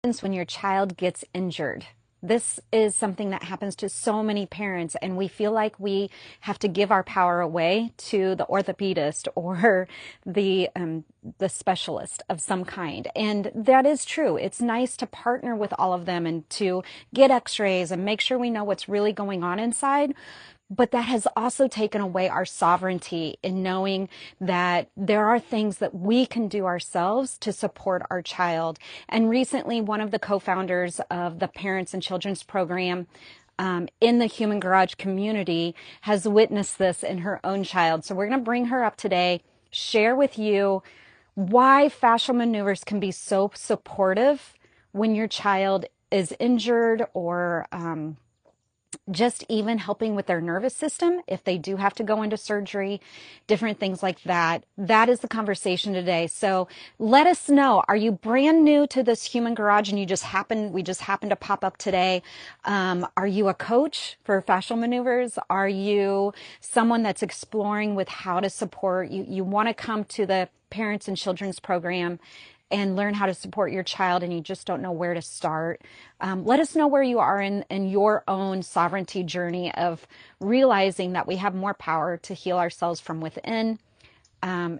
When your child gets injured. This is something that happens to so many parents, and we feel like we have to give our power away to the orthopedist or the specialist of some kind. And that is true. It's nice to partner with all of them and to get x-rays and make sure we know what's really going on inside. But that has also taken away our sovereignty in knowing that there are things that we can do ourselves to support our child. And recently, one of the co-founders of the Parents and Children's Program in the Human Garage community has witnessed this in her own child. So we're going to bring her up today, share with you why fascial maneuvers can be so supportive when your child is injured or just even helping with their nervous system if they do have to go into surgery, different things like that. That is the conversation today. So let us know, are you brand new to this Human Garage and we just happened to pop up today? Are you a coach for fascial maneuvers? Are you someone that's exploring with how to support you want to come to the Parents and Children's Program and learn how to support your child and you just don't know where to start? Let us know where you are in your own sovereignty journey of realizing that we have more power to heal ourselves from within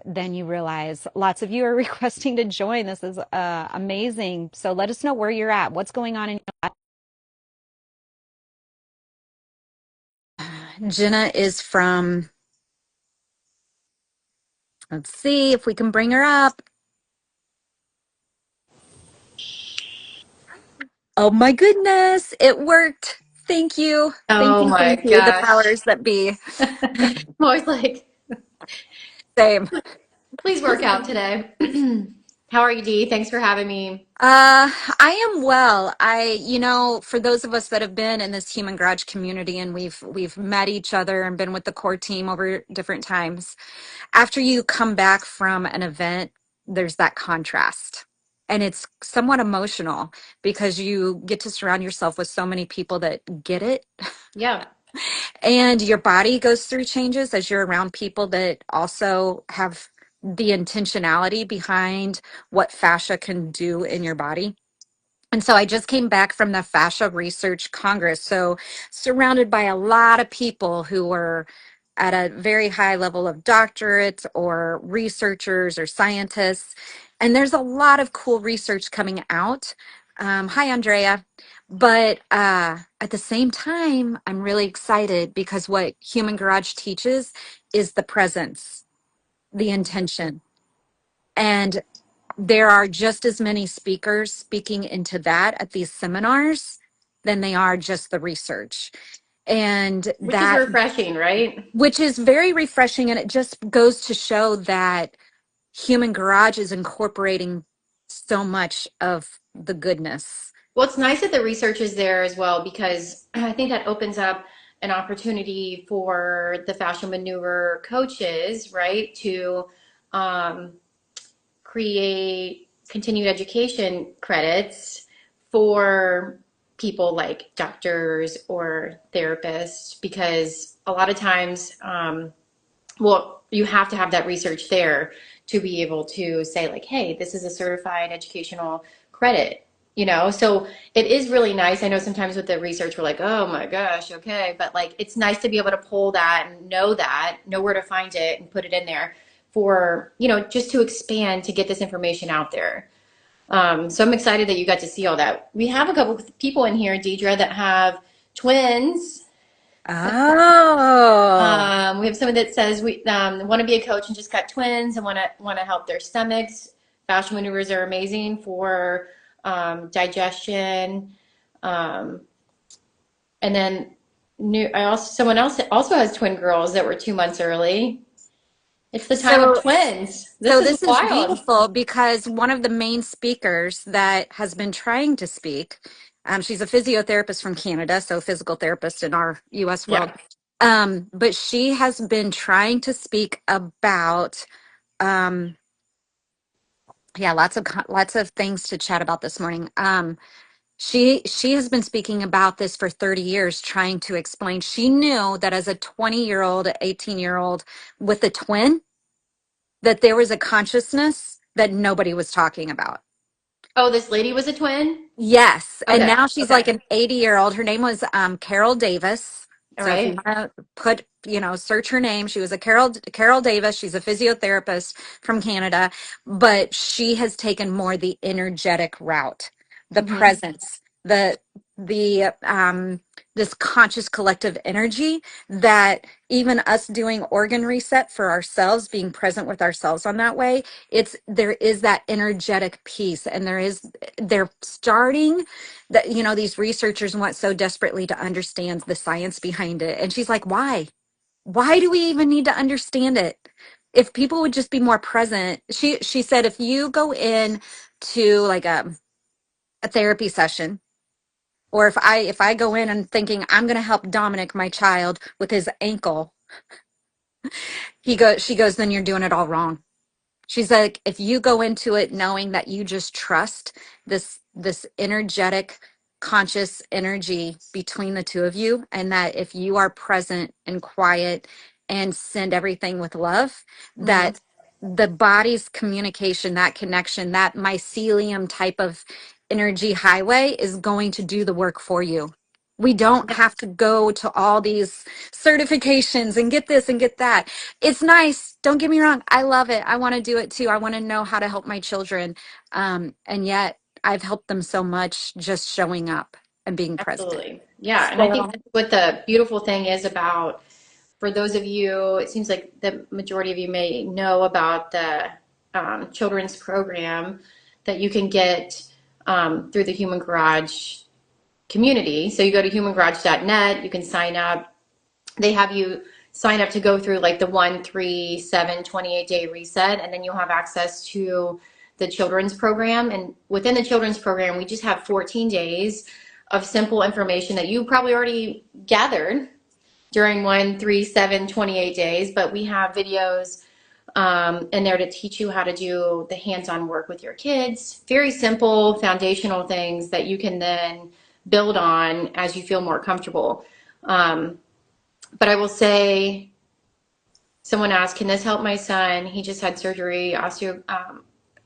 than you realize. Lots of you are requesting to join. This is amazing. So let us know where you're at. What's going on in your life? Jenna is from, let's see if we can bring her up. Oh my goodness, it worked. Thank you. Thank Oh you. my Thank you. The gosh. powers that be. I'm always like, Same. please work out today. How are you, Dee? Thanks for having me. I am well. For those of us that have been in this Human Garage community and we've met each other and been with the core team over different times, after you come back from an event, there's that contrast. And it's somewhat emotional because you get to surround yourself with so many people that get it. Yeah. And your body goes through changes as you're around people that also have the intentionality behind what fascia can do in your body. And so I just came back from the Fascia Research Congress. So surrounded by a lot of people who were at a very high level of doctorates or researchers or scientists. And there's a lot of cool research coming out. Hi, Andrea. But at the same time, I'm really excited because what Human Garage teaches is the presence, the intention. And there are just as many speakers speaking into that at these seminars than they are just the research. And Which is that, refreshing, right? which is very refreshing. And it just goes to show that Human Garage is incorporating so much of the goodness. Well, it's nice that the research is there as well because I think that opens up an opportunity for the fascial maneuver coaches, right, to um, create continued education credits for people like doctors or therapists because a lot of times, well, you have to have that research there to be able to say like, hey, this is a certified educational credit, so it is really nice. I know sometimes with the research we're like, oh my gosh, okay, but like it's nice to be able to pull that and know where to find it and put it in there for just to expand to get this information out there. So I'm excited that you got to see all that. We have a couple of people in here, Deidre, that have twins. Oh, We have someone that says we want to be a coach and just got twins and want to help their stomachs. Fascial maneuvers are amazing for digestion. Um, and then someone else also has twin girls that were 2 months early. It's the time of so twins. This so is this is wild. beautiful because one of the main speakers that has been trying to speak, she's a physiotherapist from Canada, so physical therapist in our US world. Yeah. But she has been trying to speak about, um, yeah, lots of things to chat about this morning. She has been speaking about this for 30 years, trying to explain. She knew that as a 20-year-old, 18-year-old with a twin, that there was a consciousness that nobody was talking about. Oh, this lady was a twin? Yes, and Okay. now she's like Okay. an 80-year-old. Her name was Carol Davis. All So if you right. want to put, search her name, she was a Carol Davis. She's a physiotherapist from Canada, but she has taken more the energetic route, the Mm-hmm. presence, the this conscious collective energy that even us doing organ reset for ourselves, being present with ourselves on that way, there is that energetic piece, and they're starting that, these researchers want so desperately to understand the science behind it. And she's like, why do we even need to understand it? If people would just be more present. She said, if you go in to like a therapy session, or if I go in and thinking I'm going to help Dominic, my child, with his ankle, she goes, then you're doing it all wrong. She's like, if you go into it knowing that you just trust this energetic, conscious energy between the two of you, and that if you are present and quiet and send everything with love, Mm-hmm. that the body's communication, that connection, that mycelium type of energy highway is going to do the work for you. We don't have to go to all these certifications and get this and get that. It's nice. Don't get me wrong. I love it. I want to do it too. I want to know how to help my children. And yet I've helped them so much just showing up and being present. Absolutely. Yeah. And I think So that's what the beautiful thing is about, for those of you, it seems like the majority of you may know about the children's program that you can get through the Human Garage community. So you go to humangarage.net, you can sign up. They have you sign up to go through like the 1, 3, 7, 28 day reset, and then you'll have access to the children's program. And within the children's program, we just have 14 days of simple information that you probably already gathered during 1, 3, 7, 28 days, but we have videos in there to teach you how to do the hands-on work with your kids. Very simple, foundational things that you can then build on as you feel more comfortable. Um, but I will say, someone asked, "Can this help my son? He just had surgery, osteo."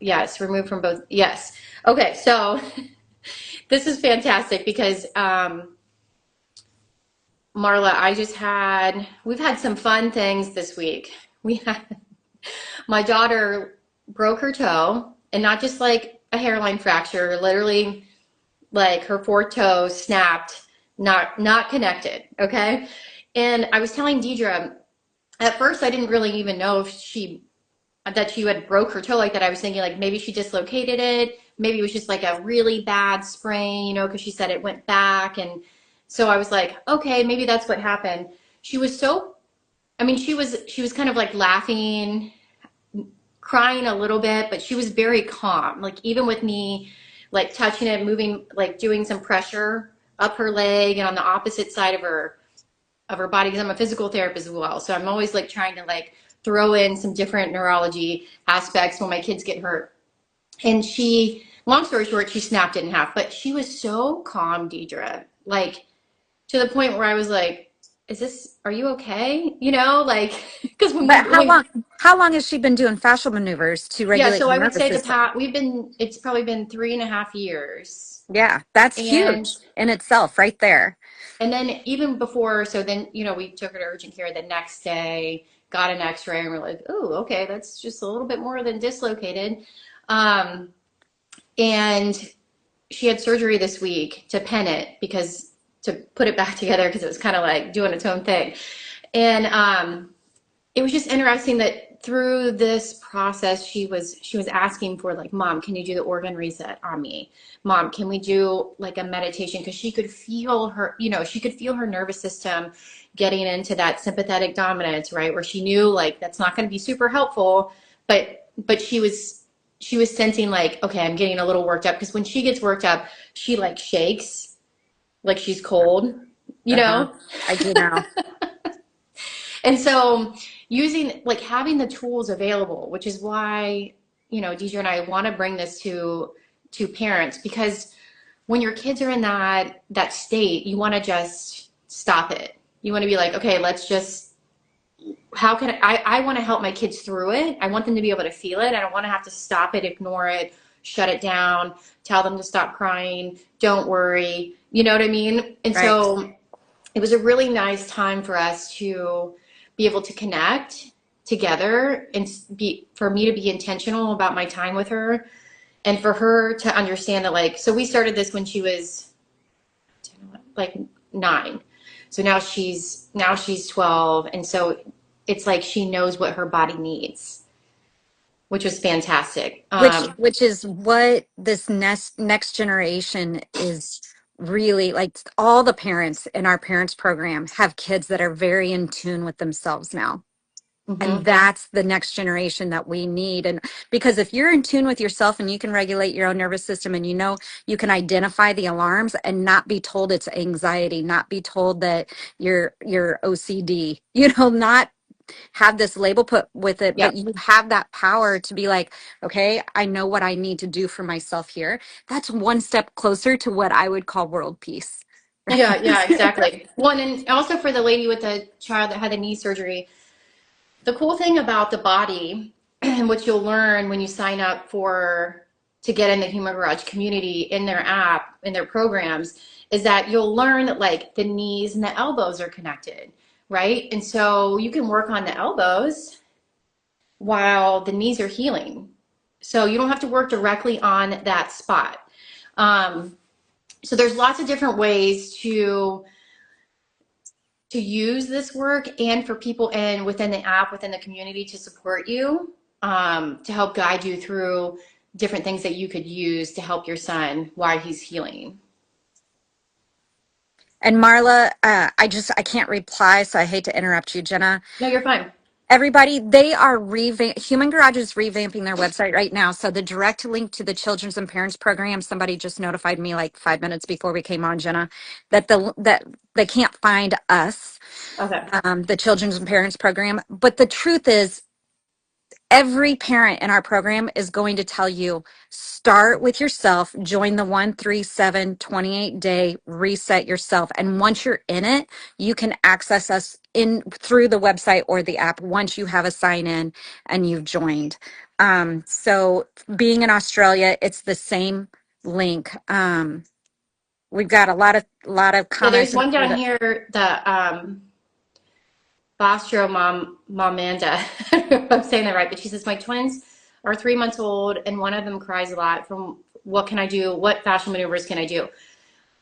Yes, removed from both. Yes. Okay, so this is fantastic because Marla, we've had some fun things this week. We had My daughter broke her toe, and not just like a hairline fracture, literally like her fourth toe snapped, not connected, okay? And I was telling Deidre, at first I didn't really even know if she had broke her toe like that. I was thinking like maybe she dislocated it, maybe it was just like a really bad sprain, because she said it went back. And so I was like, okay, maybe that's what happened. She was so, I mean, she was kind of like laughing, crying a little bit, but she was very calm. Like even with me, like touching it, moving, like doing some pressure up her leg and on the opposite side of her body, because I'm a physical therapist as well. So I'm always like trying to like throw in some different neurology aspects when my kids get hurt. And long story short, she snapped it in half, but she was so calm, Deidre, like to the point where I was like, are you okay? Like, because but when how long has she been doing fascial maneuvers to Yeah, regulate so her I would nervous say system? it's probably been 3.5 years. Yeah, that's And huge in itself right there. and then even before, so then, we took her to urgent care the next day, got an x-ray, and we're like, oh, okay, that's just a little bit more than dislocated. Um, and she had surgery this week to pen it, to put it back together, because it was kind of like doing its own thing. And it was just interesting that through this process she was asking for, like, mom, can you do the organ reset on me? Mom, can we do like a meditation? Because she could feel her nervous system getting into that sympathetic dominance, right, where she knew like that's not going to be super helpful, but she was sensing like, okay, I'm getting a little worked up, because when she gets worked up, she like shakes like she's cold, you Uh-huh. know I do now. And so having the tools available, which is why, Deidre and I want to bring this to parents, because when your kids are in that state, you want to just stop it. You want to be like, okay, let's just, how can I want to help my kids through it. I want them to be able to feel it. I don't want to have to stop it, ignore it, shut it down, tell them to stop crying, don't worry. You know what I mean? And Right. so it was a really nice time for us to be able to connect together and be for me to be intentional about my time with her and for her to understand that like so we started this when she was like 9. So now she's 12, and so it's like she knows what her body needs, which was fantastic. Which is what this next generation is really like. All the parents in our parents program have kids that are very in tune with themselves now. And Mhm. that's the next generation that we need. And because if you're in tune with yourself and you can regulate your own nervous system and you know you can identify the alarms and not be told it's anxiety, not be told that you're OCD, not have this label put with it, Yeah. but you have that power to be like, okay, I know what I need to do for myself here. That's one step closer to what I would call world peace. Yeah, yeah, exactly. One, and also for the lady with the child that had the knee surgery, the cool thing about the body, and what you'll learn when you sign up for to get in the Human Garage community in their app, in their programs, is that you'll learn that like the knees and the elbows are connected, right? And so you can work on the elbows while the knees are healing. So you don't have to work directly on that spot. Um, so there's lots of different ways to use this work and for people in within the app, within the community to support you, to help guide you through different things that you could use to help your son while he's healing. And Marla, I can't reply, so I hate to interrupt you, Jenna. No, you're fine. Everybody, they are Human Garage is revamping their website right now. So the direct link to the Children's and Parents Program, somebody just notified me like 5 minutes before we came on, Jenna, that they can't find us, Okay. the Children's and Parents Program. But the truth is, every parent in our program is going to tell you start with yourself, join the 137 28-day reset yourself, and once you're in it you can access us in through the website or the app once you have a sign in and you've joined. So being in Australia, it's the same link. We've got a lot of Yeah, there's comments in one here down that here, the Bostro Momanda. I don't know if I'm saying that right, but she says my twins are 3 months old and one of them cries a lot. From what can I do? What fashion maneuvers can I do?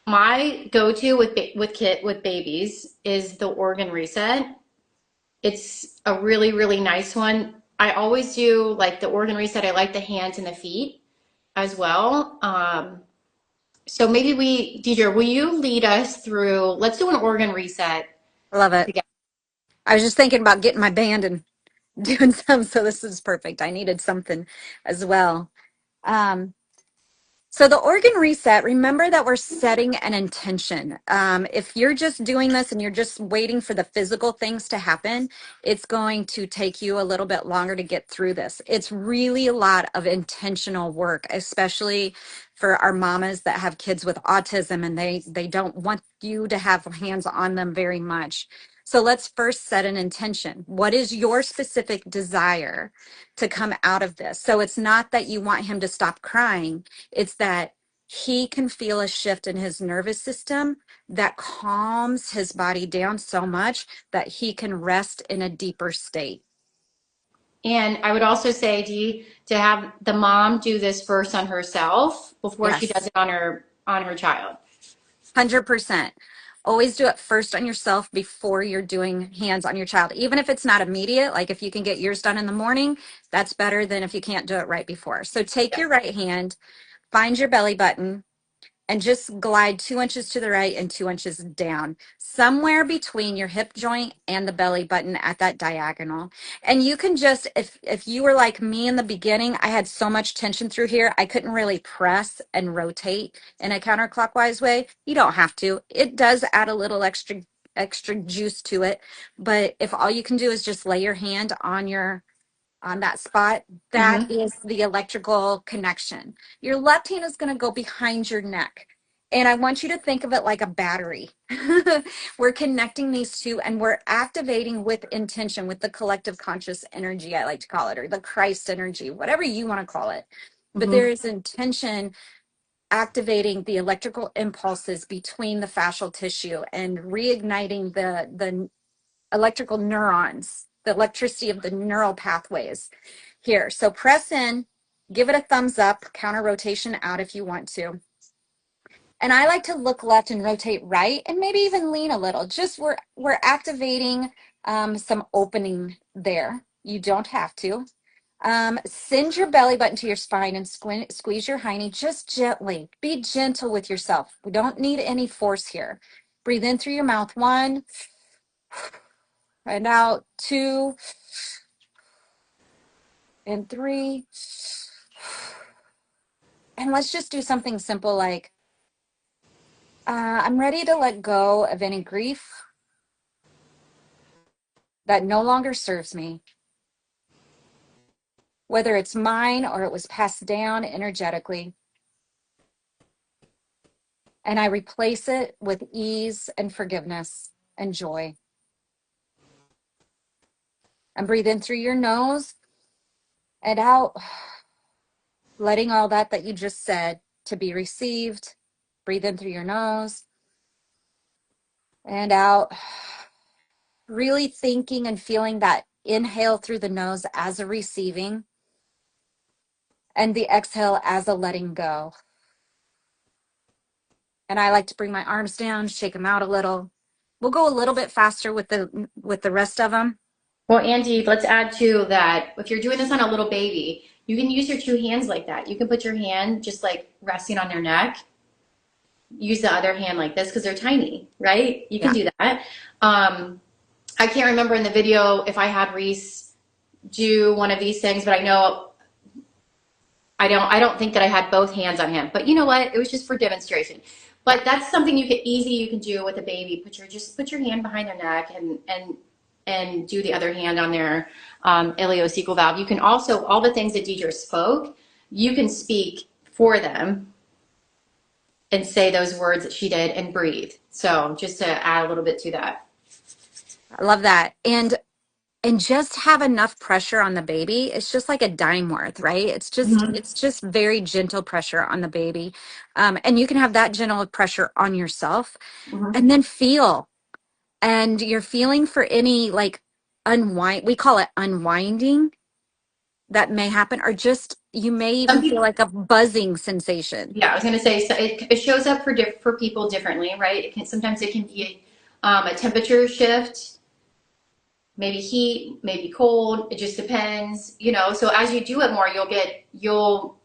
My go-to with babies is the organ reset. It's a really, really nice one. I always do like the organ reset. I like the hands and the feet as well. So maybe Deidre, will you lead us through, let's do an organ reset I love it. together. I was just thinking about getting my band and doing some, so this is perfect. I needed something as well. Um, So the organ reset, remember that we're setting an intention. If you're just doing this and you're just waiting for the physical things to happen, it's going to take you a little bit longer to get through this. It's really a lot of intentional work, especially for our mamas that have kids with autism and they don't want you to have hands on them very much. So let's first set an intention. What is your specific desire to come out of this? So it's not that you want him to stop crying, it's that he can feel a shift in his nervous system that calms his body down so much that he can rest in a deeper state. And I would also say, Dee, to have the mom do this first on herself before she does Yes, it on her child. 100%. Always do it first on yourself before you're doing hands on your child. Even if it's not immediate, like if you can get yours done in the morning, that's better than if you can't do it right before. So take Yeah. your right hand, find your belly button, and just glide 2 inches to the right and 2 inches down, somewhere between your hip joint and the belly button at that diagonal. And you can just, if you were like me in the beginning, I had so much tension through here, I couldn't really press and rotate in a counterclockwise way. You don't have to. It does add a little extra juice to it, but if all you can do is just lay your hand on that spot, that Hmm. is the electrical connection. Your left hand is going to go behind your neck. And I want you to think of it like a battery. We're connecting these two and we're activating with intention, with the collective conscious energy, I like to call it, or the Christ energy, whatever you want to call it. but Hmm. there is intention activating the electrical impulses between the fascial tissue and reigniting the electrical neurons, the electricity of the neural pathways here. So press in, give it a thumbs up, counter rotation out if you want to. And I like to look left and rotate right and maybe even lean a little. Just we're activating some opening there. You don't have to. Send your belly button to your spine and squeeze your hiney just gently. Be gentle with yourself. We don't need any force here. Breathe in through your mouth, 1, and out, 2, and 3. And let's just do something simple like, I'm ready to let go of any grief that no longer serves me, whether it's mine or it was passed down energetically. And I replace it with ease and forgiveness and joy. And breathe in through your nose and out, letting all that you just said to be received. Breathe in through your nose and out, really thinking and feeling that inhale through the nose as a receiving and the exhale as a letting go. And I like to bring my arms down, shake them out a little. We'll go a little bit faster with the rest of them. Well, Andy, let's add to that. If you're doing this on a little baby, you can use your two hands like that. You can put your hand just like resting on their neck. Use the other hand like this because they're tiny, right? You can Yeah. do that. I can't remember in the video if I had Reese do one of these things, but I know I don't think that I had both hands on him. But you know what? It was just for demonstration. Yeah. But that's something you can do with a baby. Put your hand behind their neck and do the other hand on their ileocecal valve. You can also all the things that Deidre spoke, you can speak for them and say those words that she did and breathe. So just to add a little bit to that. I love that. And just have enough pressure on the baby. It's just like a dime worth, right? Mm-hmm. It's just very gentle pressure on the baby. And you can have that gentle pressure on yourself Mm-hmm. and then feel. And you're feeling for any like unwind, we call it unwinding that may happen, or just you may Some even feel people, like a buzzing sensation. yeah, I was going to say so it shows up for people differently, right? Sometimes it can be a temperature shift, maybe heat, maybe cold. It just depends, you know. So as you do it more, you'll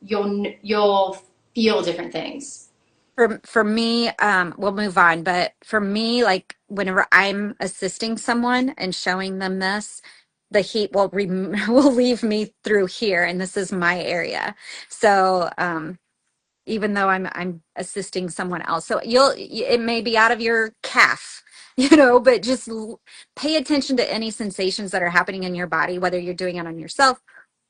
feel different things. For me, we'll move on, but for me, like whenever I'm assisting someone and showing them this, the heat will will leave me through here, and this is my area. So even though I'm assisting someone else, so it may be out of your calf, but just pay attention to any sensations that are happening in your body, whether you're doing it on yourself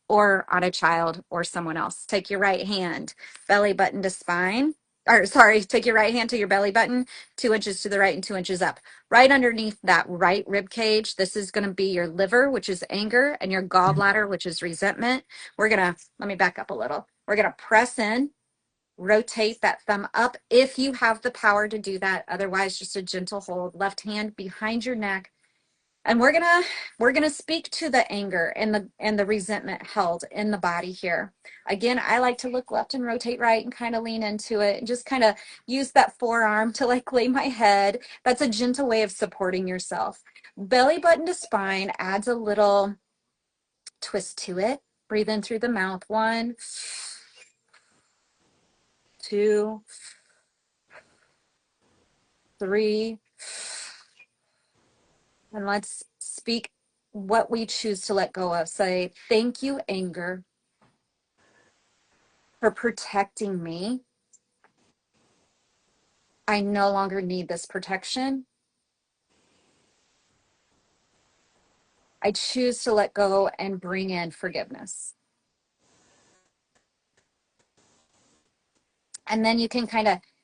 or on a child or someone else. Take your right hand, belly button to spine. Or sorry, take your right hand to your belly button, 2 inches to the right and 2 inches up. Right underneath that right rib cage, this is going to be your liver, which is anger, and your gallbladder, which is resentment. Let me back up a little. We're going to press in, rotate that thumb up if you have the power to do that. Otherwise, just a gentle hold. Left hand behind your neck, and we're gonna speak to the anger and the resentment held in the body here. Again, I like to look left and rotate right and kind of lean into it and just kind of use that forearm to like lay my head. That's a gentle way of supporting yourself. Belly button to spine adds a little twist to it. Breathe in through the mouth. 1, 2, 3, and let's speak what we choose to let go of. Say, thank you, anger, for protecting me. I no longer need this protection. I choose to let go and bring in forgiveness. And then you can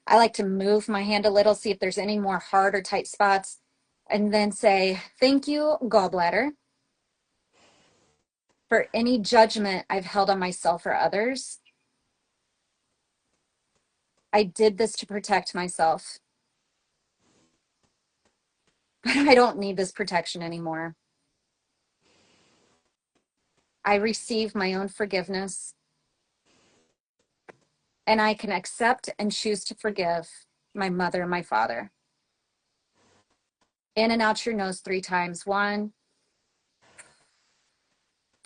I like to move my hand a little, see if there's any more hard or tight spots, and then say, thank you, gallbladder, for any judgment I've held on myself or others. I did this to protect myself, but I don't need this protection anymore. I receive my own forgiveness, and I can accept and choose to forgive my mother and my father. In and out your nose 3 times. 1,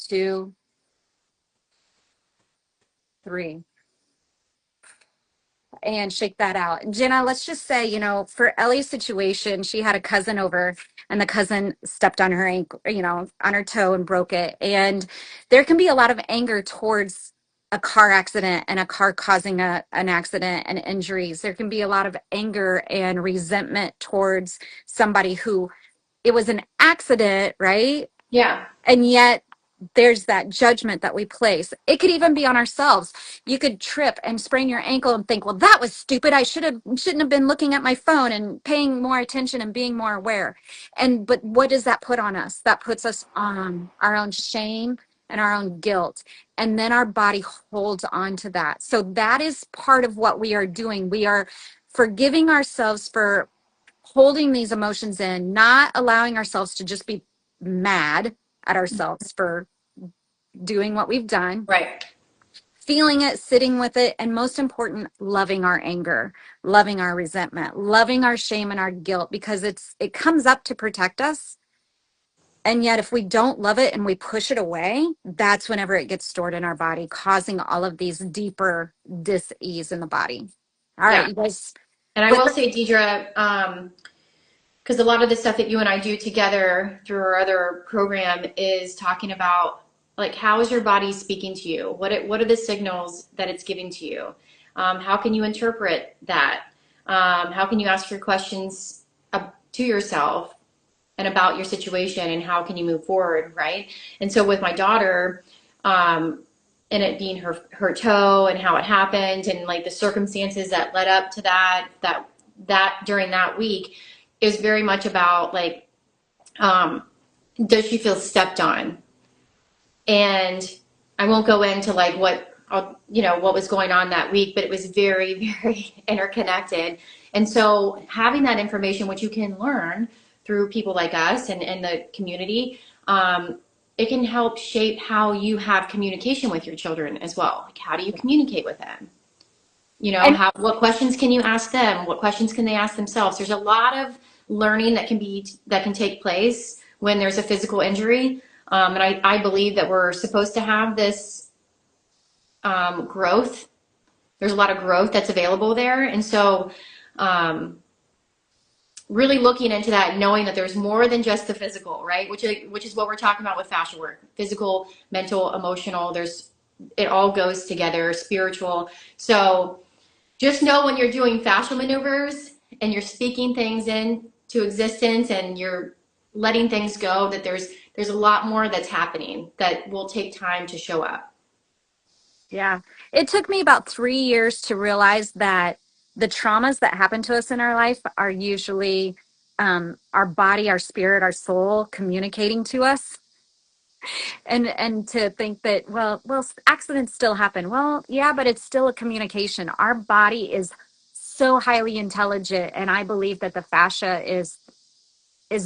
2, 3. And shake that out. And Jenna, let's just say, for Ellie's situation, she had a cousin over and the cousin stepped on her ankle, on her toe and broke it. And there can be a lot of anger towards a car accident and a car causing an accident and injuries. There can be a lot of anger and resentment towards somebody who it was an accident, right? Yeah. And yet there's that judgment that we place. It could even be on ourselves. You could trip and sprain your ankle and think, well, that was stupid. I shouldn't have been looking at my phone and paying more attention and being more aware. But what does that put on us? That puts us on our own shame and our own guilt. And then our body holds on to that. So that is part of what we are doing. We are forgiving ourselves for holding these emotions in, not allowing ourselves to just be mad at ourselves for doing what we've done, Right. feeling it, sitting with it, and most important, loving our anger, loving our resentment, loving our shame and our guilt, because it comes up to protect us. And yet if we don't love it and we push it away, that's whenever it gets stored in our body, causing all of these deeper dis-ease in the body. All right, Yeah. you guys. And I With will say, Deidre, because a lot of the stuff that you and I do together through our other program is talking about like how is your body speaking to you? What are the signals that it's giving to you? How can you interpret that? How can you ask your questions to yourself and about your situation and how can you move forward, right? And so with my daughter, and it being her toe and how it happened and like the circumstances that led up to that during that week is very much about like, does she feel stepped on? And I won't go into like what was going on that week, but it was very, very interconnected. And so having that information, which you can learn through people like us and the community, it can help shape how you have communication with your children as well. Like, how do you communicate with them? and What questions can you ask them? What questions can they ask themselves? There's a lot of learning that can take place when there's a physical injury. And I believe that we're supposed to have this growth. There's a lot of growth that's available there. And so um, really looking into that, knowing that there's more than just the physical, right? Which is what we're talking about with fascia work. Physical, mental, emotional, it all goes together, spiritual. So just know when you're doing fascial maneuvers and you're speaking things into existence and you're letting things go, that there's a lot more that's happening that will take time to show up. yeah, it took me about 3 years to realize that the traumas that happen to us in our life are usually our body, our spirit, our soul communicating to us, and to think that well, accidents still happen. Well, yeah, but it's still a communication. Our body is so highly intelligent, and I believe that the fascia is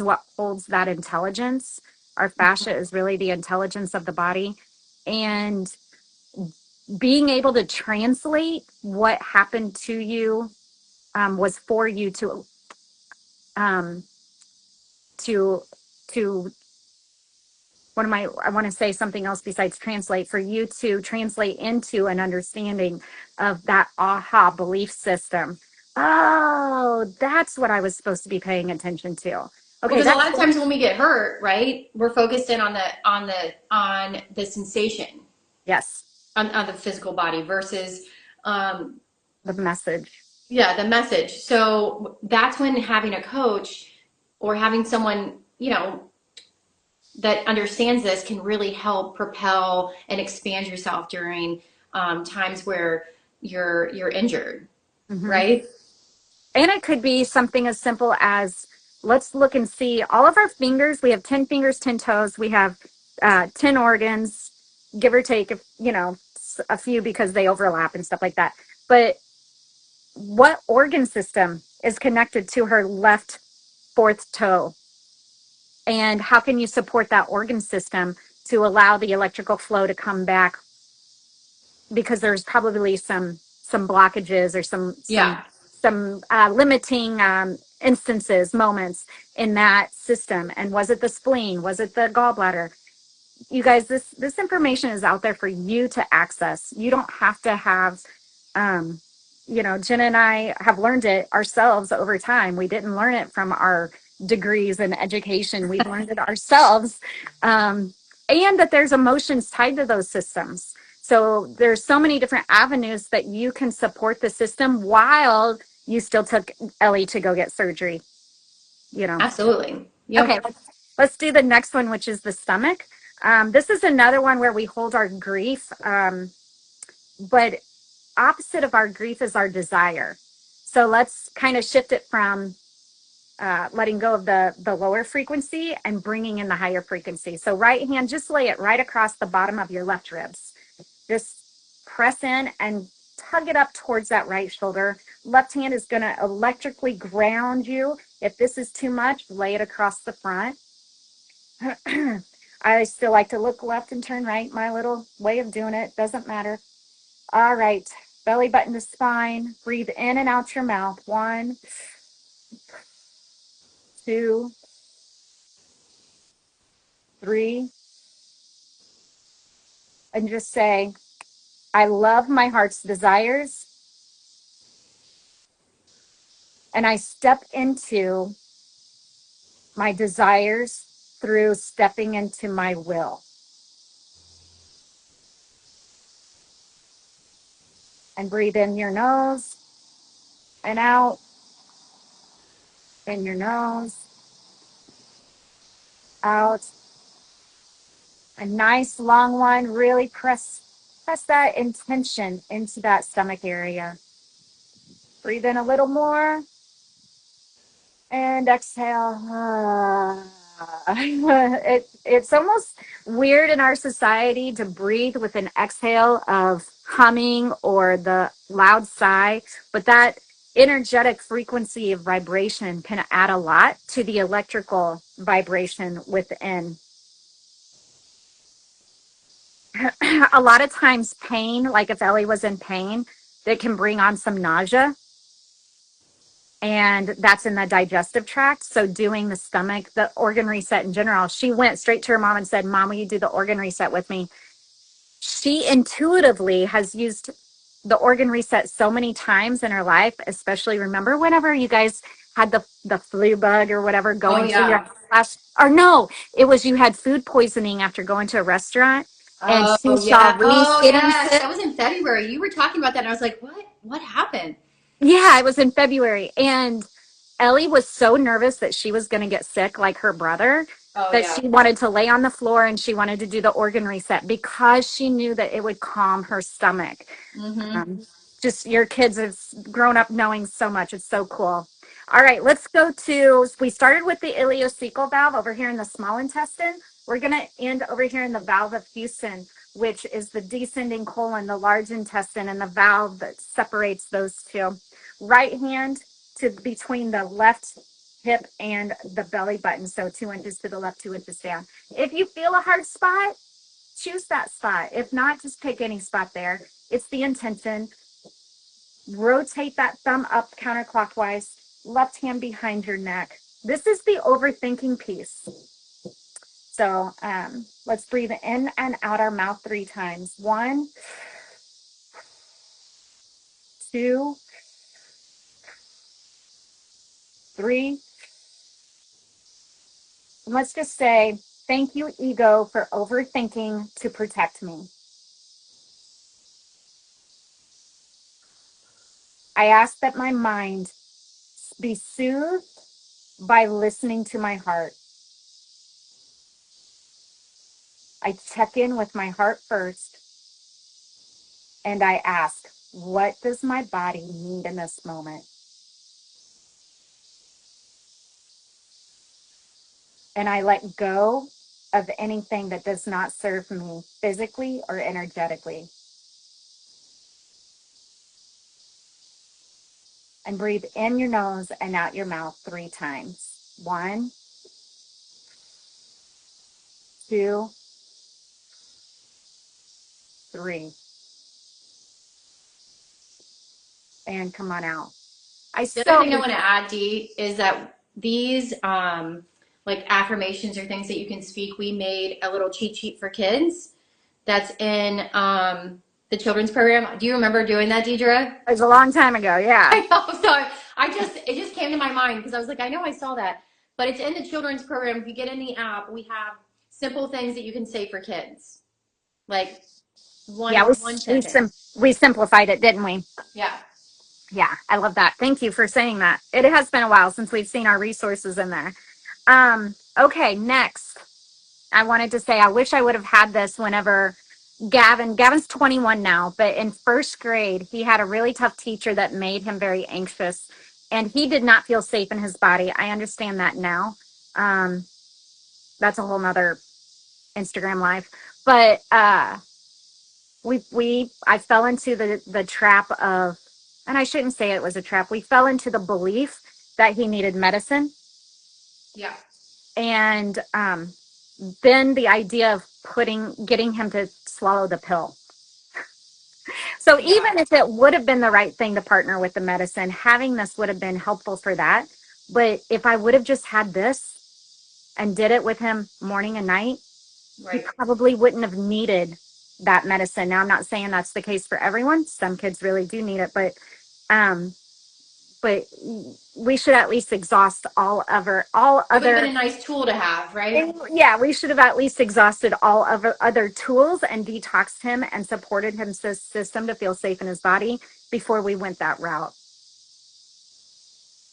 what holds that intelligence. Our fascia is really the intelligence of the body, and being able to translate what happened to you was for you um, to to what am I want to say something else besides translate, for you to translate into an understanding of that aha belief system. Oh, that's what I was supposed to be paying attention to. Okay, Because a that's lot of times when we get hurt, right, we're focused in on the sensation yes, on the physical body versus um, the message. yeah, the message. So that's when having a coach or having someone, that understands this can really help propel and expand yourself during times where you're injured, Hmm. right? And it could be something as simple as, let's look and see all of our fingers. We have 10 fingers, 10 toes. We have 10 organs, give or take, a few because they overlap and stuff like that. But what organ system is connected to her left fourth toe? And how can you support that organ system to allow the electrical flow to come back? Because there's probably some blockages or Yeah, some limiting instances, moments in that system. And was it the spleen? Was it the gallbladder? You guys, this information is out there for you to access. You don't have to have, um, Jen and I have learned it ourselves over time. We didn't learn it from our degrees in education. We've learned it ourselves. And that there's emotions tied to those systems. So there's so many different avenues that you can support the system while you still took Ellie to go get surgery, you know. absolutely. Okay, Yep. let's do the next one, which is the stomach. This is another one where we hold our grief, but opposite of our grief is our desire. So let's kind of shift it from letting go of the lower frequency and bringing in the higher frequency. So right hand, just lay it right across the bottom of your left ribs. Just press in and tug it up towards that right shoulder. Left hand is going to electrically ground you. If this is too much, lay it across the front. I still like to look left and turn right. My little way of doing it doesn't matter. All right. Belly button to spine. Breathe in and out your mouth. 1, 2, 3. And just say, I love my heart's desires. And I step into my desires through stepping into my will. And breathe in your nose and out in your nose, out. A nice long one. Really press that intention into that stomach area. Breathe in a little more and exhale. It's almost weird in our society to breathe with an exhale of humming or the loud sigh, but that energetic frequency of vibration can add a lot to the electrical vibration within. A lot of times pain, like if Ellie was in pain, that can bring on some nausea, and that's in the digestive tract. So doing the stomach, the organ reset in general, she went straight to her mom and said, Mom, will you do the organ reset with me? She intuitively has used the organ reset so many times in her life, especially remember whenever you guys had the flu bug or whatever Oh going through your yeah. last, or no, it was you had food poisoning after going to a restaurant, and she Oh saw yeah. Reese Oh getting yes. sick. That was in February. You were talking about that, and I was like, what? What happened? Yeah, it was in February. And Ellie was so nervous that she was going to get sick like her brother Oh that yeah. she wanted to lay on the floor and she wanted to do the organ reset because she knew that it would calm her stomach. Mm-hmm. Um, just your kids have grown up knowing so much. It's so cool. All right, let's go to, we started with the ileocecal valve over here in the small intestine. We're going to end over here in the valve of Houston, which is the descending colon, the large intestine, and the valve that separates those two. Right hand to between the left hip and the belly button. So 2 inches to the left, 2 inches down. If you feel a hard spot, choose that spot. If not, just pick any spot there. It's the intention. Rotate that thumb up counterclockwise, left hand behind your neck. This is the overthinking piece. So let's breathe in and out our mouth 3 times. 1, 2, 3. And let's just say, thank you, ego, for overthinking to protect me. I ask that my mind be soothed by listening to my heart. I check in with my heart first and I ask, what does my body need in this moment? And I let go of anything that does not serve me physically or energetically. And breathe in your nose and out your mouth 3 times. 1, 2, 3. And come on out. I The other so thing I want to add, Dee, is that these like affirmations or things that you can speak, we made a little cheat sheet for kids that's in the children's program. Do you remember doing that, Deidre? it was a long time ago. Yeah. I know. So it just came to my mind because I was like, I know I saw that, but it's in the children's program. If you get in the app, we have simple things that you can say for kids, like Yeah, one sentence. we simplified it, didn't we? Yeah. Yeah, I love that. Thank you for saying that. It has been a while since we've seen our resources in there. Okay, next. I wanted to say I wish I would have had this whenever Gavin's 21 now, but in first grade, he had a really tough teacher that made him very anxious and he did not feel safe in his body. I understand that now. Um, that's a whole nother Instagram live. But I fell into the trap of, and I shouldn't say it was a trap. We fell into the belief that he needed medicine, Yeah. and then the idea of getting him to swallow the pill. So Yeah. even if it would have been the right thing to partner with the medicine, having this would have been helpful for that. But if I would have just had this and did it with him morning and night, he Right. probably wouldn't have needed that medicine. Now, I'm not saying that's the case for everyone. Some kids really do need it, um, but we should at least exhaust all It would have been other. a nice tool to have, right? Yeah, we should have at least exhausted all other tools and detoxed him and supported his system to feel safe in his body before we went that route.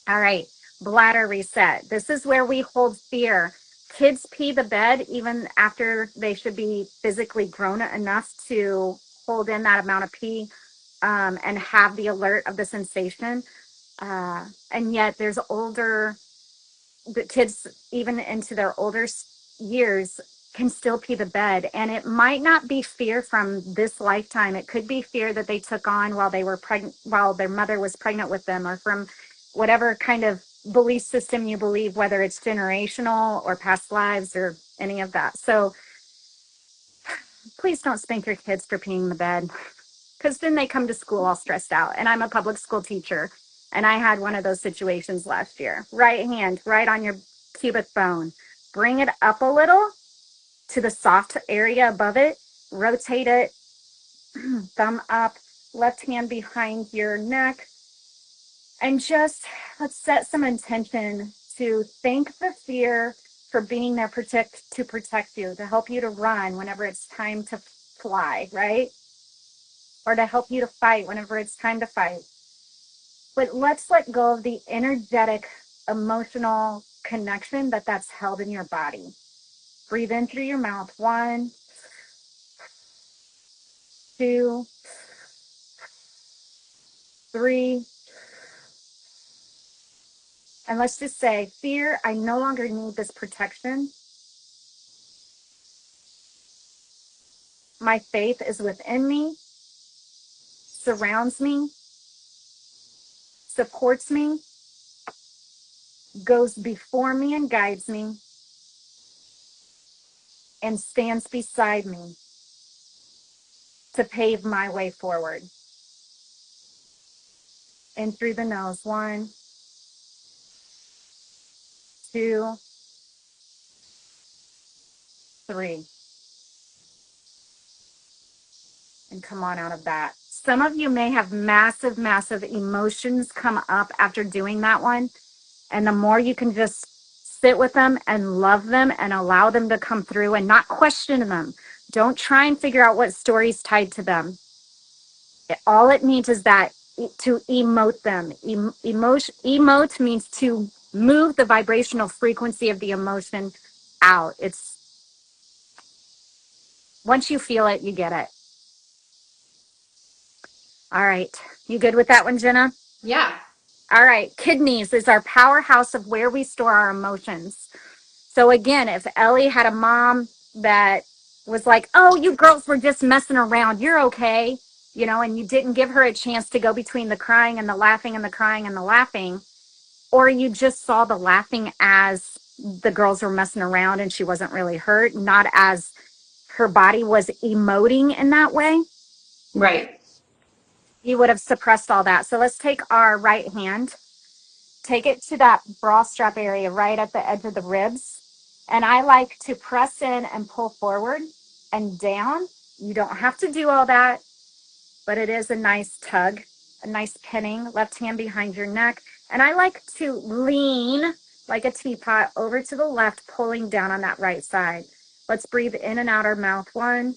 All right, bladder reset. This is where we hold fear. Kids pee the bed even after they should be physically grown enough to hold in that amount of pee, and have the alert of the sensation. And yet there's the kids, even into their older years, can still pee the bed. And it might not be fear from this lifetime. It could be fear that they took on while they were pregnant, while their mother was pregnant with them, or from whatever kind of belief system you believe, whether it's generational or past lives or any of that. So please don't spank your kids for peeing the bed, because then they come to school all stressed out. And I'm a public school teacher, and I had one of those situations last year. Right hand, right on your pubic bone. Bring it up a little to the soft area above it. Rotate it, thumb up, left hand behind your neck. And just let's set some intention to thank the fear for being there to protect you, to help you to run whenever it's time to fly, right? Or to help you to fight whenever it's time to fight. But let's let go of the energetic, emotional connection that's held in your body. Breathe in through your mouth. 1, 2, 3. And let's just say, fear, I no longer need this protection. My faith is within me, surrounds me, supports me, goes before me and guides me, and stands beside me to pave my way forward. In through the nose. 1, 2, 3. And come on out of that. Some of you may have massive, massive emotions come up after doing that one. And the more you can just sit with them and love them and allow them to come through and not question them. Don't try and figure out what story's tied to them. All it needs is that to emote them. Emote means to move the vibrational frequency of the emotion out. It's once you feel it, you get it. All right. You good with that one, Jenna? Yeah. All right. Kidneys is our powerhouse of where we store our emotions. So again, if Ellie had a mom that was like, oh, you girls were just messing around, you're okay. and you didn't give her a chance to go between the crying and the laughing and the crying and the laughing, or you just saw the laughing as the girls were messing around and she wasn't really hurt, not as her body was emoting in that way, Right. you would have suppressed all that. So let's take our right hand, take it to that bra strap area right at the edge of the ribs. And I like to press in and pull forward and down. You don't have to do all that, but it is a nice tug, a nice pinning, left hand behind your neck. And I like to lean like a teapot over to the left, pulling down on that right side. Let's breathe in and out our mouth. 1,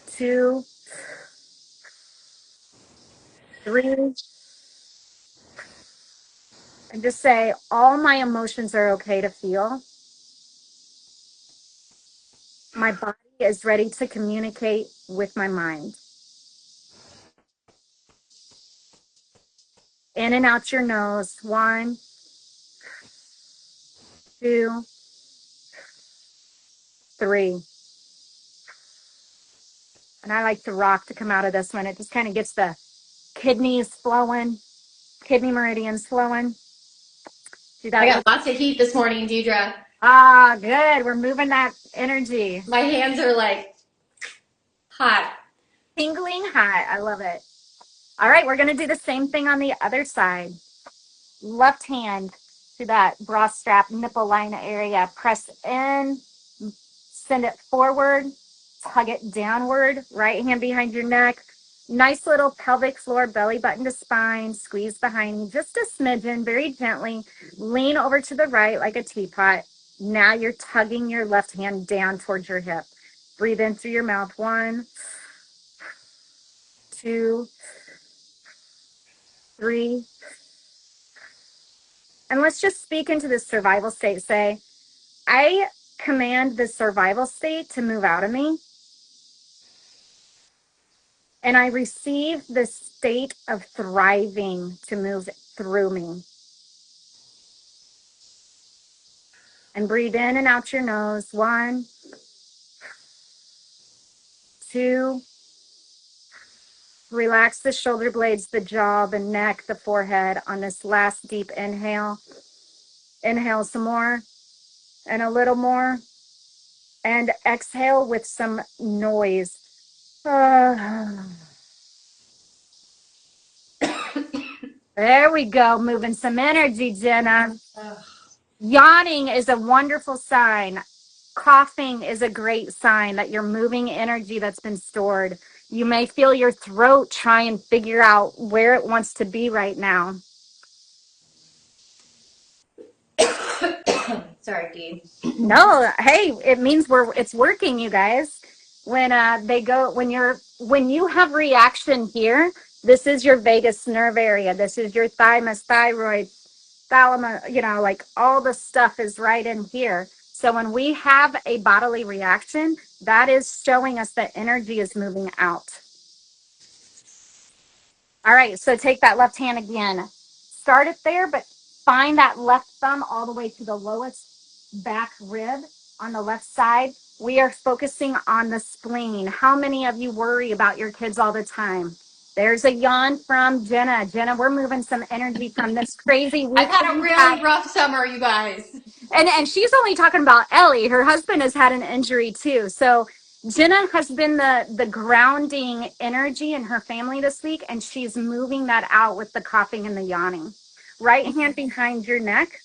2, 3, and just say, all my emotions are okay to feel. My body is ready to communicate with my mind. In and out your nose. 1, 2, 3. And I like to rock to come out of this one. It just kind of gets the kidneys flowing, kidney meridians flowing. Do I that got little, lots of heat this morning, Deidre. good. We're moving that energy. My hands are like hot. Tingling hot. I love it. All right, we're going to do the same thing on the other side. Left hand to that bra strap nipple line area. Press in, send it forward, tug it downward. Right hand behind your neck. Nice little pelvic floor, belly button to spine. Squeeze behind you just a smidgen, very gently. Lean over to the right like a teapot. Now you're tugging your left hand down towards your hip. Breathe in through your mouth. 1, 2, 3. And let's just speak into the survival state. Say, I command the survival state to move out of me, and I receive the state of thriving to move through me. And breathe in and out your nose. 1, 2. Relax the shoulder blades, the jaw, the neck, the forehead on this last deep inhale. Inhale some more and a little more. And exhale with some noise. There we go. Moving some energy, Jenna. Yawning is a wonderful sign. Coughing is a great sign that you're moving energy that's been stored. You may feel your throat try and figure out where it wants to be right now. Sorry, Dee. No, hey, it means it's working, you guys. When when you have reaction here, this is your vagus nerve area. This is your thymus, thyroid, thalamus, like all the stuff is right in here. So when we have a bodily reaction, that is showing us that energy is moving out. All right, so take that left hand again. Start it there, but find that left thumb all the way to the lowest back rib on the left side. We are focusing on the spleen. How many of you worry about your kids all the time? There's a yawn from Jenna. Jenna, we're moving some energy from this crazy I've week that had a we've had. really rough summer, you guys. And she's only talking about Ellie. Her husband has had an injury too. So Jenna has been the grounding energy in her family this week, and she's moving that out with the coughing and the yawning. Right hand behind your neck.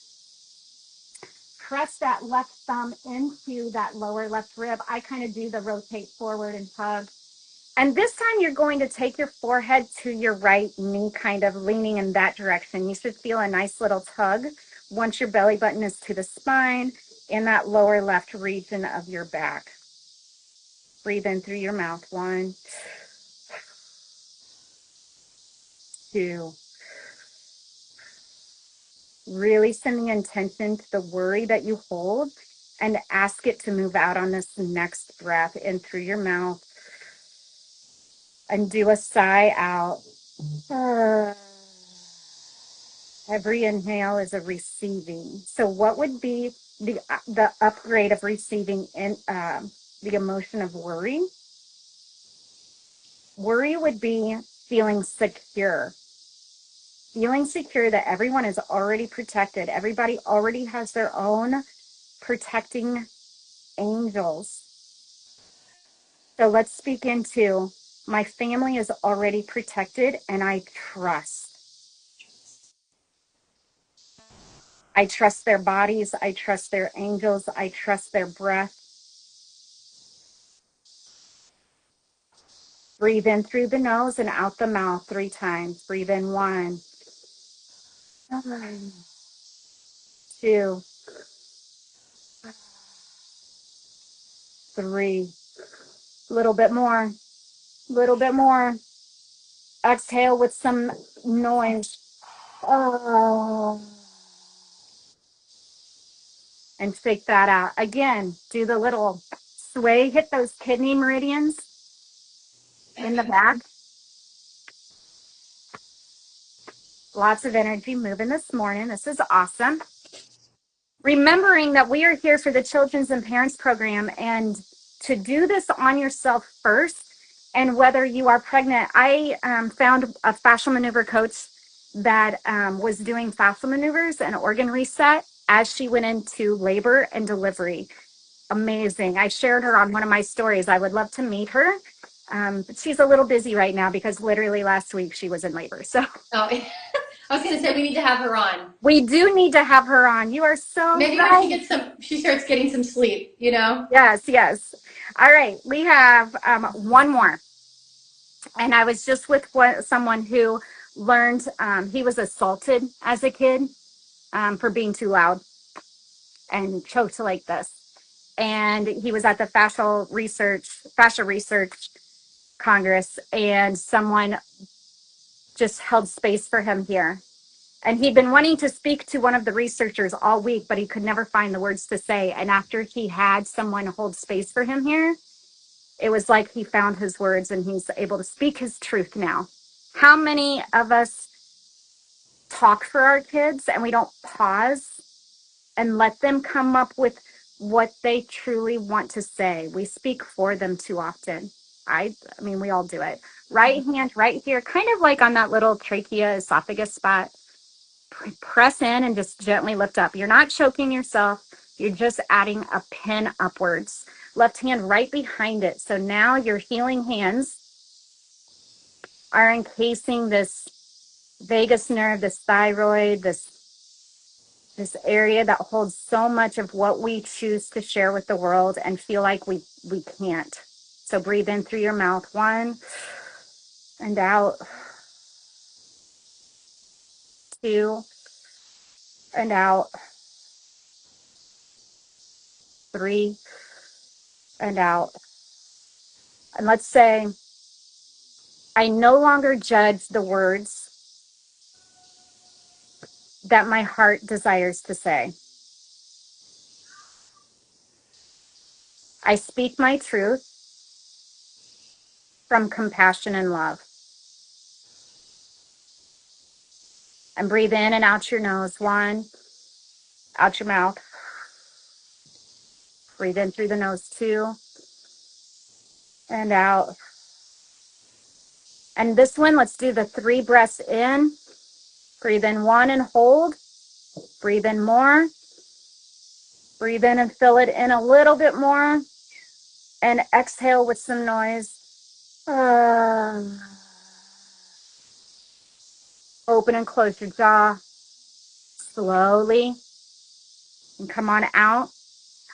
Press that left thumb into that lower left rib. I kind of do the rotate forward and tug. And this time you're going to take your forehead to your right knee, kind of leaning in that direction. You should feel a nice little tug once your belly button is to the spine in that lower left region of your back. Breathe in through your mouth. 1, 2. Really send the intention to the worry that you hold and ask it to move out on this next breath in through your mouth. And do a sigh out. Every inhale is a receiving. So what would be the upgrade of receiving in the emotion of worry? Worry would be feeling secure that everyone is already protected. Everybody already has their own protecting angels. So let's speak into my family is already protected and I trust. I trust their bodies. I trust their angels. I trust their breath. Breathe in through the nose and out the mouth 3 times. Breathe in 1, 2, 3. Little bit more. Little bit more. Exhale with some noise. Oh. And shake that out. Again, do the little sway. Hit those kidney meridians in the back. Lots of energy moving this morning. This is awesome. Remembering that we are here for the Children's and Parents Program and to do this on yourself first. And whether you are pregnant, I found a fascial maneuver coach that was doing fascial maneuvers and organ reset as she went into labor and delivery. Amazing. I shared her on one of my stories. I would love to meet her. But she's a little busy right now because literally last week she was in labor. So Oh, I was going to say we need to have her on. we do need to have her on. You are so Maybe when right. she starts getting some sleep, you know? Yes, yes. All right. We have one more. And I was just with someone who learned he was assaulted as a kid for being too loud and choked like this. And he was at the fascia research Congress, and someone just held space for him here. And he'd been wanting to speak to one of the researchers all week, but he could never find the words to say. And after he had someone hold space for him here, it was like he found his words and he's able to speak his truth now. How many of us talk for our kids and we don't pause and let them come up with what they truly want to say? We speak for them too often. I mean, we all do it. Right hand right here, kind of like on that little trachea esophagus spot. Press in and just gently lift up. You're not choking yourself. You're just adding a pin upwards. Left hand right behind it. So now your healing hands are encasing this vagus nerve, this thyroid, this area that holds so much of what we choose to share with the world and feel like we can't. So breathe in through your mouth, 1, and out, 2, and out, 3, and out. And let's say, I no longer judge the words that my heart desires to say. I speak my truth from compassion and love. And breathe in and out your nose, 1, out your mouth. Breathe in through the nose, 2, and out. And this one, let's do the 3 breaths in. Breathe in 1 and hold. Breathe in more. Breathe in and fill it in a little bit more. And exhale with some noise. Open and close your jaw slowly and come on out.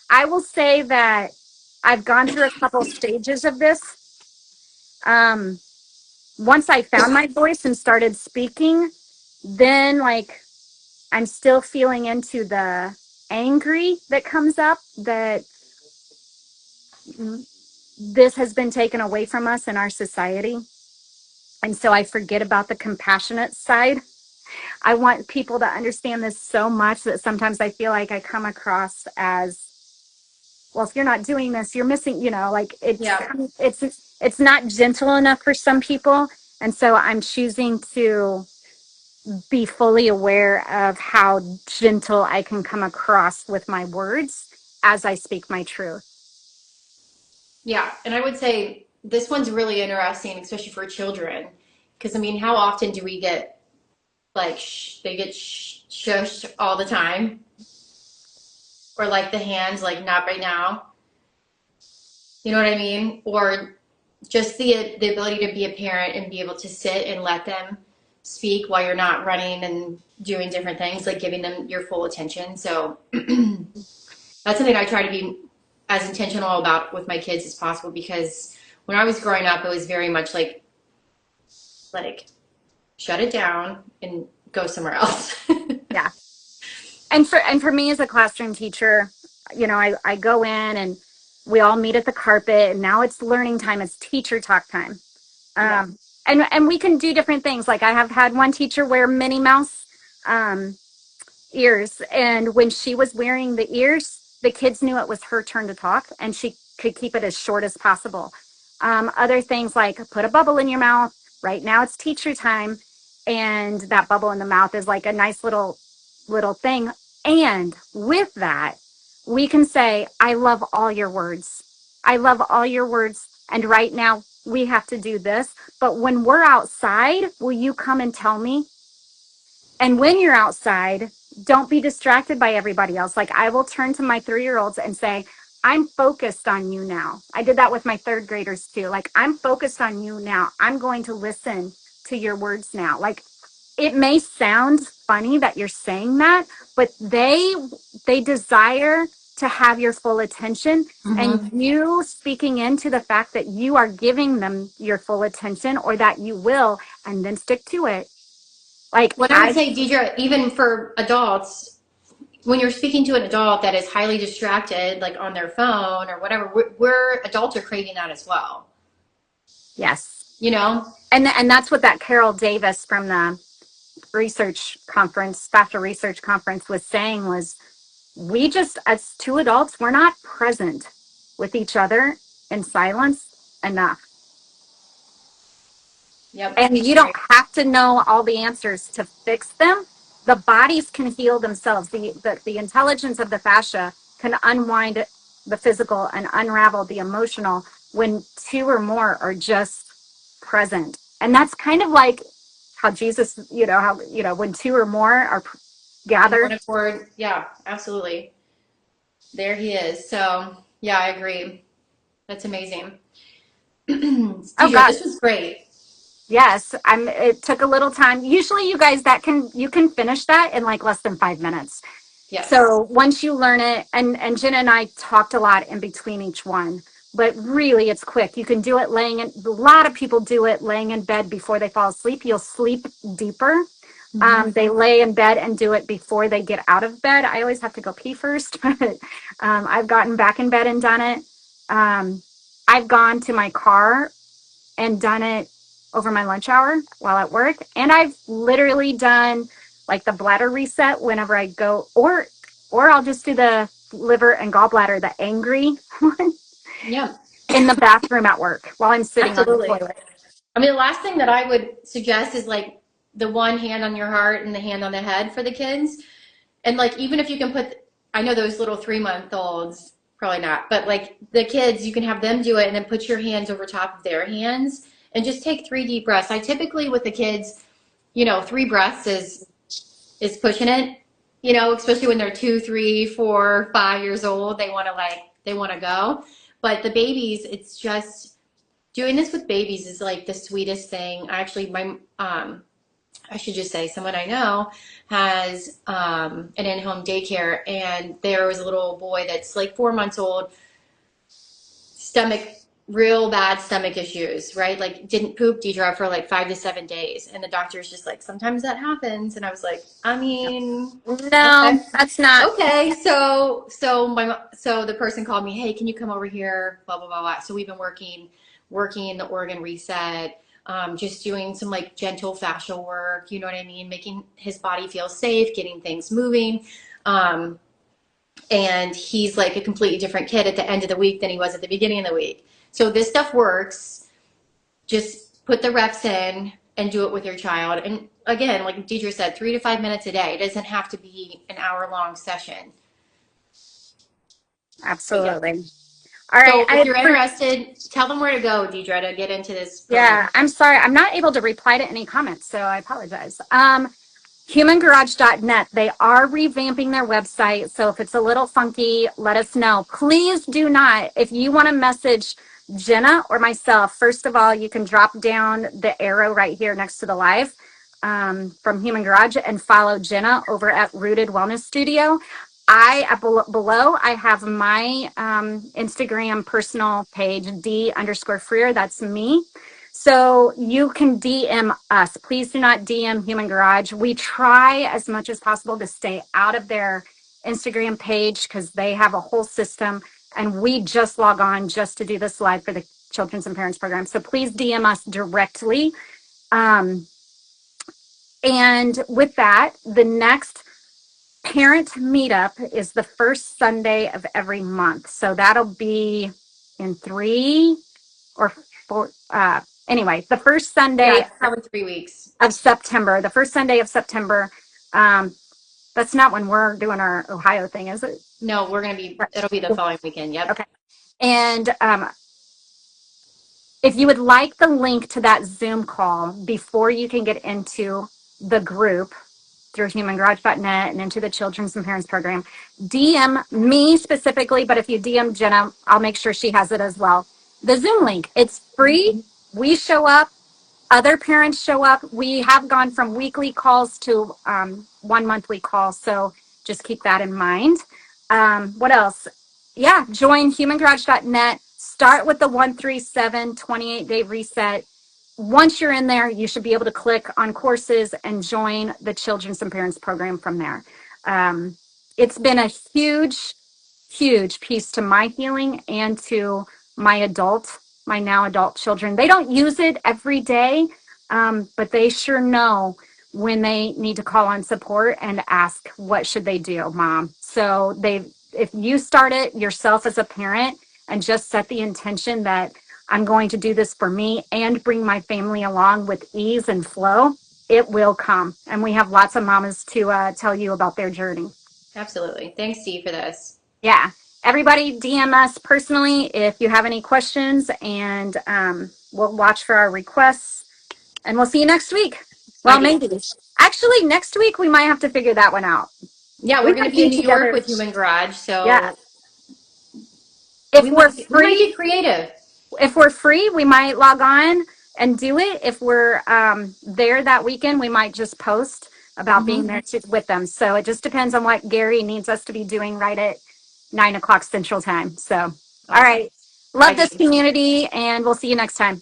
I will say that I've gone through a couple stages of this. Once I found my voice and started speaking, then like I'm still feeling into the angry that comes up that this has been taken away from us in our society. And so I forget about the compassionate side. I want people to understand this so much that sometimes I feel like I come across as, well, if you're not doing this, you're missing, like Yeah. it's not gentle enough for some people. And so I'm choosing to be fully aware of how gentle I can come across with my words as I speak my truth. Yeah. And I would say this one's really interesting, especially for children. Because I mean, how often do we get like they get shushed all the time, or like the hands like not right now? You know what I mean? Or just the ability to be a parent and be able to sit and let them speak while you're not running and doing different things, like giving them your full attention. So that's something I try to be as intentional about with my kids as possible because when I was growing up, it was very much like shut it down and go somewhere else. Yeah. And for me as a classroom teacher, I go in and we all meet at the carpet, and now it's learning time, it's teacher talk time. Yeah. And we can do different things. Like I have had one teacher wear Minnie Mouse um ears, and when she was wearing the ears, the kids knew it was her turn to talk, and she could keep it as short as possible. Other things like put a bubble in your mouth. Right now it's teacher time, and that bubble in the mouth is like a nice little thing. And with that, we can say, I love all your words. I love all your words. And right now we have to do this. But when we're outside, will you come and tell me? And when you're outside, don't be distracted by everybody else. Like I will turn to my 3-year-olds and say, I'm focused on you now. I did that with my third graders too. Like I'm focused on you now. I'm going to listen to your words now. Like it may sound funny that you're saying that, but they desire to have your full attention, and Mm-hmm. you speaking into the fact that you are giving them your full attention, or that you will, and then stick to it. Like What I would I say, Deidre, even for adults, when you're speaking to an adult that is highly distracted, like on their phone or whatever, we're adults are craving that as well. Yes. You know? And that's what that Carol Davis from the research conference, FAFSA research conference, was saying was, we just, as two adults, we're not present with each other in silence enough. Yep. And you I don't have to know all the answers to fix them. The bodies can heal themselves. The intelligence of the fascia can unwind the physical and unravel the emotional when two or more are just present. And that's kind of like how Jesus, when two or more are in one gathered. accord. Yeah, absolutely. There he is. So yeah, I agree. That's amazing. Oh Deidre, God, this was great. yes. It took a little time. Usually you guys you can finish that in like less than 5 minutes. Yes. So once you learn it, and Jen and I talked a lot in between each one, but really it's quick. You can do it a lot of people do it laying in bed before they fall asleep. You'll sleep deeper. Hmm. They lay in bed and do it before they get out of bed. I always have to go pee first, but I've gotten back in bed and done it. Um, I've gone to my car and done it over my lunch hour while at work. And I've literally done like the bladder reset whenever I go, or I'll just do the liver and gallbladder, the angry one, Yeah, in the bathroom at work while I'm sitting on the absolutely. toilet. I mean, the last thing that I would suggest is like the one hand on your heart and the hand on the head for the kids. And like, even if you can put, I know those little 3 month olds, probably not, but like the kids, you can have them do it and then put your hands over top of their hands and just take 3 deep breaths. I typically with the kids, 3 breaths is pushing it, especially when they're 2, 3, 4, 5 years old. They want to go. But the babies, it's just doing this with babies is like the sweetest thing. Actually, I should just say someone I know has an in-home daycare, and there was a little boy that's like 4 months old, stomach real bad stomach issues, right? Like didn't poop Deidre for like 5 to 7 days, and the doctor's just like, sometimes that happens, and I was like, I mean, No, okay, that's not. okay. So the person called me, hey, can you come over here? Blah blah blah blah. So we've been working the organ reset. Just doing some like gentle fascial work, you know what I mean? Making his body feel safe, getting things moving. Um, and he's like a completely different kid at the end of the week than he was at the beginning of the week. So this stuff works. Just put the reps in and do it with your child. And again, like Deidre said, 3 to 5 minutes a day. It doesn't have to be an hour long session. But yeah, Absolutely. All right. So if you're interested, tell them where to go, Deidre, to get into this program. Yeah, I'm sorry. I'm not able to reply to any comments, so I apologize. Humangarage.net. They are revamping their website. So if it's a little funky, let us know. Please do not, if you want to message Jenna or myself, first of all, you can drop down the arrow right here next to the live from Human Garage and follow Jenna over at Rooted Wellness Studio. Below, I have my Instagram personal page, D_Freer. That's me. So you can DM us. Please do not DM Human Garage. We try as much as possible to stay out of their Instagram page because they have a whole system, and we just log on just to do this live for the Children's and Parents Program. So please DM us directly. Um, and with that, the next parent meetup is the first Sunday of every month. So that'll be in 3 or 4. Anyway, the first Yeah, Sunday it's probably 3 weeks. of September, the first Sunday of September. Um, that's not when we're doing our Ohio thing, is it? No, it'll be the following weekend. Yep. Okay. And if you would like the link to that Zoom call before you can get into the group through humangarage.net and into the Children's and Parents Program, DM me specifically, but if you DM Jenna, I'll make sure she has it as well. The Zoom link, it's free. We show up. Other parents show up. We have gone from weekly calls to one monthly call. So just keep that in mind. What else? Yeah, join humangarage.net. Start with the 137 28-day reset. Once you're in there, you should be able to click on courses and join the Children's and Parents Program from there. It's been a huge piece to my healing and to my now adult children. They don't use it every day, but they sure know when they need to call on support and ask, what should they do, mom? So if you start it yourself as a parent and just set the intention that I'm going to do this for me and bring my family along with ease and flow, it will come. And we have lots of mamas to tell you about their journey. Absolutely. Thanks, Dee, for this. Yeah. Everybody DM us personally if you have any questions, and we'll watch for our requests, and we'll see you next week. Bye, Well, Dee. maybe. Actually, next week we might have to figure that one out. Yeah, We we're going to might be in be New York together. with Human Garage, Yeah. so If we're we might free, get creative. we might log on and do it. If we're there that weekend, we might just post about being there with them. So it just depends on what Gary needs us to be doing right at 9 o'clock Central Time. So, all Awesome. right. Bye, Love this Dee. community, and we'll see you next time.